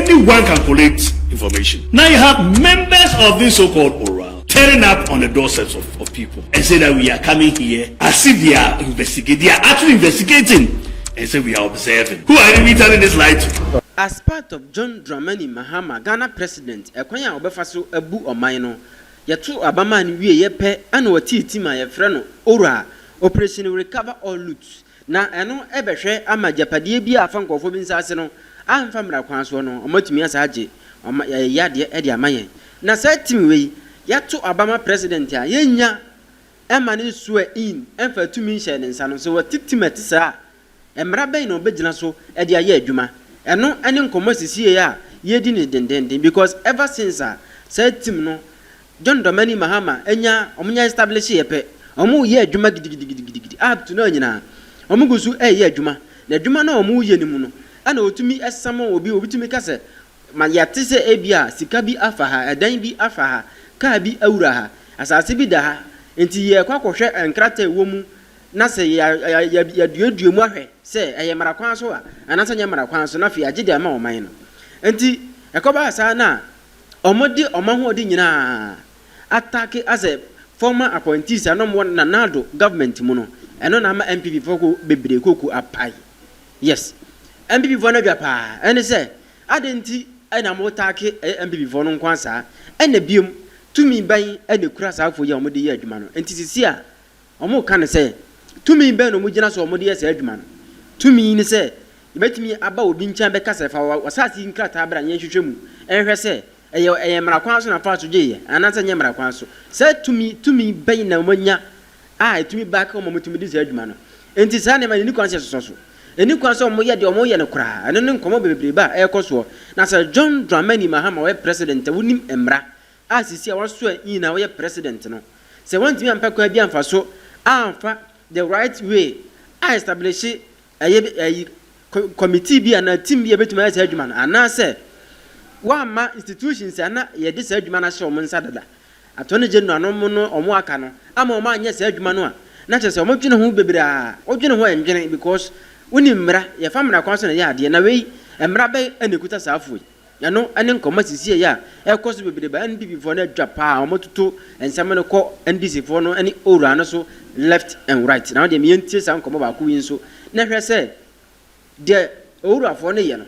anyone can collect information. Now you have members of this so-called oral turning up on the doorsteps of people and say that we are coming here as if they are investigating. They are actually investigating and say we are observing. Who are we telling this lie to? As part of John Dramani Mahama, Ghana president, Ekwanya Obefaso Ebu Omaino, Yatu Abaman we yepe and what tima ye freno ora operation recover all loot. Na eno ebehwe ama japade bia afankofo bi nsase no amfa mra kwanso no omatumi asaje yade e de amayen na sa timi we yato abama president a yenya ema ne sue in emfa tumi hye ne nsa no so watitimati sa emra ben no begina so e de aye adwuma eno ene nkomo sisie a yedi ne dendenden because ever since sa tim no John Dramani Mahama enya omunya establish yepe omu ye adwuma gidigidi up to no nyina omugusu ye adwuma na adwuma na omu ye ni mu no ana otumi esamo obitumi kase ma yate se ebia sika bi afaha edan bi afaha ka bi awuraha asase bi da ha enti ye kwakohwe enkrata ewomu na se ya dueduemu ahwe se eye marakwan so anasa nya marakwan so na fi agide ama oman no enti ekoba asa na omodi omahodi nyina attack as a former appointees anom won nanado government mu no eno na ma NPP foko bebre koku apai yes NPP fo na bia pa ene se adenti ena mo attack NPP fo no nkwansa ena biom tumi ban ene kura sa afo ye omode ye adwuma no enti sisi a omo ka ne se tumi ban no mo gina so omode ye se adwuma no tumi ni se ibetimi aba obi nchan be kasa fa wasasi nkrata abra nya hwehwemu enhwe se eye mara kwanso na fa so gye anansa nya mara kwanso se tumi ban na monya tumi back o motumi di se adwuma no enti sa ne ma ni kwanso so eni kwanso mo ye de o mo ye ne kura eno ne nkomo bebre ba ekoso na se John Dramani Mahama we president wonim emra asisi a waso ina we president no se wantimi ampa kwa bi amfa so amfa the right way establish committee bi na team bi betuma se adwuma no anase ma institutions ana ye de se adwuma na hye o monsa dada atone general no mo no omo aka no ama o ma anya se adwuma no a na che se o modwene ho bebre a odwene ho endwene because woni mmra ye famra kwanso na ye ade na wei mmra be anekuta saafo ya no ane nkoma sisie ya ekoso bebre ba NPP fo na adwa pa o mototo ensam no ko NDC fo no ani ora no so left and right na de me yentie sa nkoma ba ko wi nso na hwe se de ora fo no ye no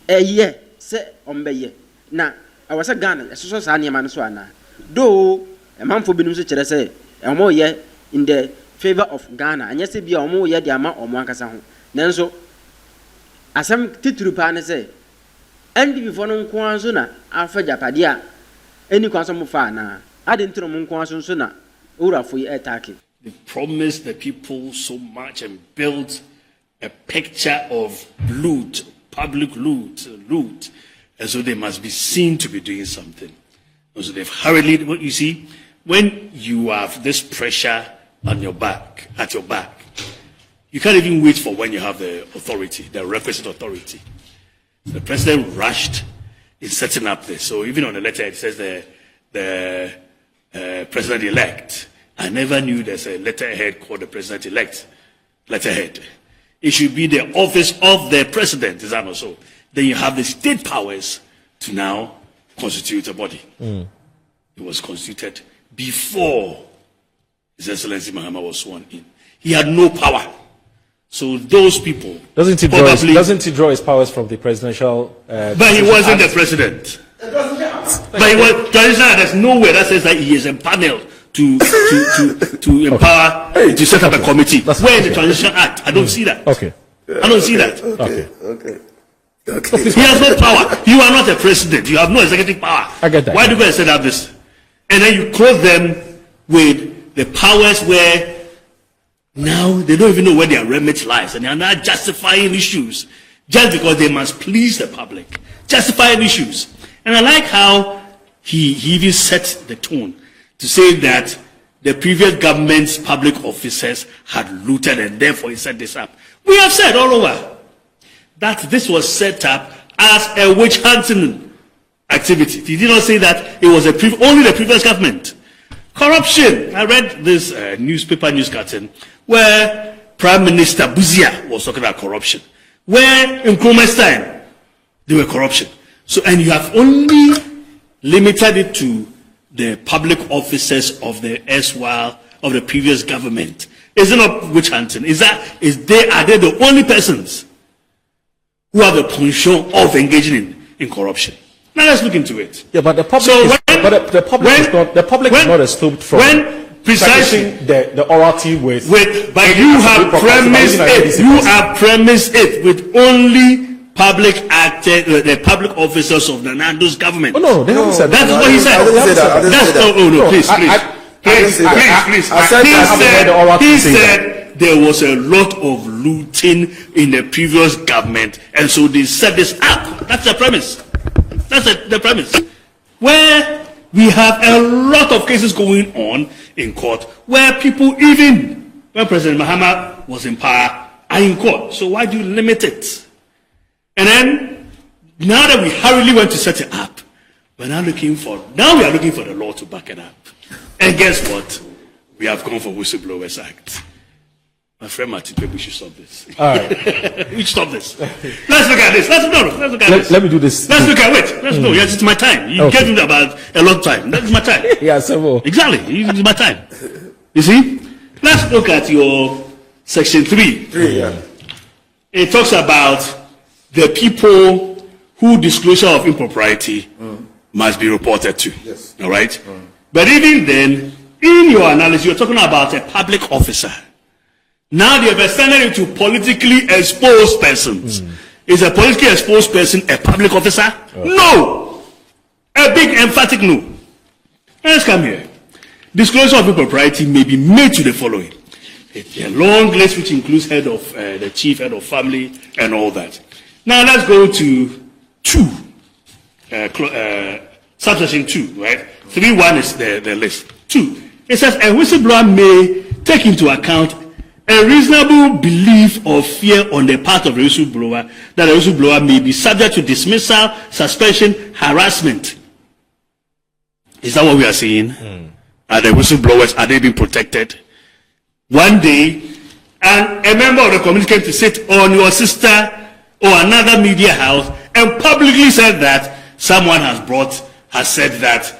eye se ombeye na awasa Ghana eso sa ne ma no so ana do emanfo binum so kire se omo ye in the favor of Ghana anya se bia omo ye de ama omo akasa ho nanso asam tituru pa ne se NPP fo no nko anso na afa japade a eni kwanso mo fa na ade ntro mo nko anso so na ora fo ye attack. They promised the people so much and built a picture of loot, public loot, and so they must be seen to be doing something. And so they've hurriedly, what you see, when you have this pressure on your back, at your back, you can't even wait for when you have the authority, the requisite authority. The president rushed in setting up this. So even on the letter it says the president-elect. I never knew there's a letterhead called the president-elect letterhead. It should be the office of the president, is that not so? Then you have the state powers to now constitute a body. It was constituted before His Excellency Mahama was sworn in. He had no power. So those people doesn't he draw his powers from the presidential? But he wasn't the president. But he was. There's nowhere that says that he is empaneled to empower to set up a committee. Where is the Transition Act? I don't see that. Okay. I don't see that. Okay. He has no power. You are not a president. You have no executive power. I get that. Why do you go and set up this? And then you clothe them with the powers where now they don't even know where their remit lies, and they are now justifying issues just because they must please the public. Justifying issues. And I like how he even set the tone to say that the previous government's public officers had looted and therefore he set this up. We have said all over that this was set up as a witch hunting activity. He did not say that it was only the previous government. Corruption. I read this newspaper news cartoon where Prime Minister Buzia was talking about corruption. Where in Nkrumah's time, there were corruption. So, and you have only limited it to the public officers of the previous government. Is it not witch hunting? Are they the only persons who have the penchant of engaging in corruption? Now let's look into it. Yeah, but the public is not estopped from practicing the orality with. But you have premised it with only public actors, the public officers of the Nando's government. Oh no, they haven't said that. That's what he said. Please. He said there was a lot of looting in the previous government, and so they set this up. That's the premise. The premise. Where we have a lot of cases going on in court where people, even when President Mahama was in power, are in court. So why do you limit it? And then, now that we hurriedly went to set it up, we are looking for the law to back it up. And guess what? We have gone for Whistleblowers Act. My friend Martin, we should stop this. All right. We should stop this. Let's look at this. Let's look at this. Let me do this. Let's look at it. Let's go. Yes, it's my time. You gave me about a lot of time. That's my time. Yeah, several. Exactly. It's my time. You see? Let's look at your section 3. Yeah. It talks about the people who disclosure of impropriety must be reported to. Yes. All right? But even then, in your analysis, you're talking about a public officer. Now they have extended it to politically exposed persons. Is a politically exposed person a public officer? No! A big emphatic no. Let's come here. Disclosure of impropriety may be made to the following. A long list which includes head of the chief, head of family, and all that. Now let's go to 2. Subsection 2, right? 3.1 is the list. 2. It says a whistleblower may take into account a reasonable belief or fear on the part of the whistleblower that the whistleblower may be subject to dismissal, suspension, harassment. Is that what we are saying? Are the whistleblowers, are they being protected? One day, and a member of the community came to sit on your sister or another media house and publicly said that someone has said that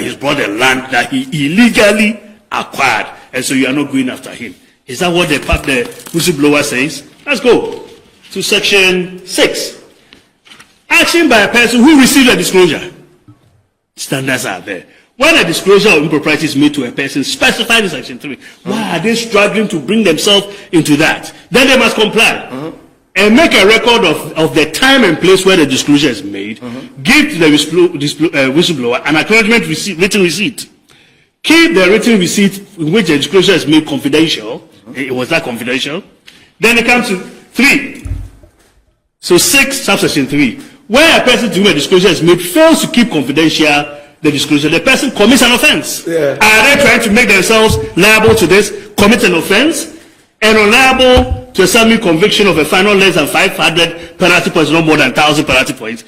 he's brought a land that he illegally acquired, and so you are not going after him. Is that what the whistleblower says? Let's go to section 6. Action by a person who received a disclosure. Standards are there. When a disclosure of impropriety is made to a person specified in section 3, why are they struggling to bring themselves into that? Then they must comply. And make a record of the time and place where the disclosure is made. Give to the whistleblower an acknowledgement written receipt. Keep the written receipt in which the disclosure is made confidential. Was that confidential? Then it comes to 3. So 6, subsection 3. Where a person to whom a disclosure is made fails to keep confidential the disclosure, the person commits an offense. Yeah. Are they trying to make themselves liable to this? Commit an offense? And liable to a summary conviction of a fine not less than 500 penalty points, no more than 1,000 penalty points.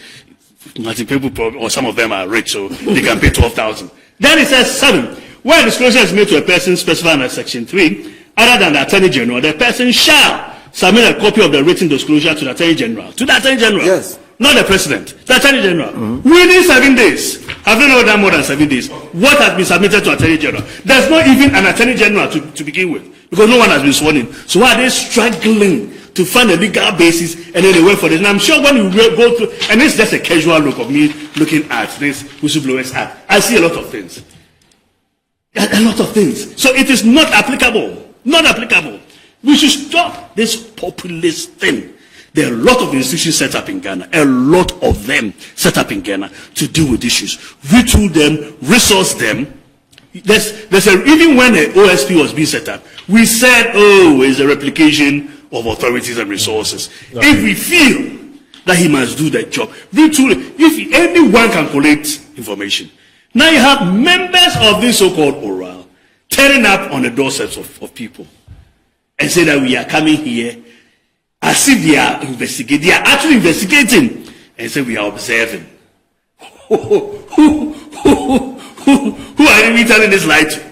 People, or some of them are rich, so they can pay 12,000. Then it says 7. Where disclosure is made to a person specified in section 3, other than the Attorney General, the person shall submit a copy of the written disclosure to the Attorney General. To the Attorney General. Yes. Not the President. The Attorney General. Within 7 days. Have they not done more than 7 days? What has been submitted to Attorney General? There's not even an Attorney General to begin with, because no one has been sworn in. So why are they struggling to find a legal basis and then they wait for this? And I'm sure when you go through, and it's just a casual look of me looking at this Whistleblowers Act, I see a lot of things. A lot of things. So it is not applicable. Not applicable. We should stop this populist thing. There are a lot of institutions set up in Ghana, a lot of them set up in Ghana to deal with issues. Retool them, resource them. Even when the OSP was being set up, we said, it's a replication of authorities and resources. Okay. If we feel that he must do that job, retool it. If anyone can collect information. Now you have members of this so-called oral turning up on the doorsteps of people and say that we are coming here as if they are investigating. They are actually investigating and say we are observing. Who are we telling this lie to?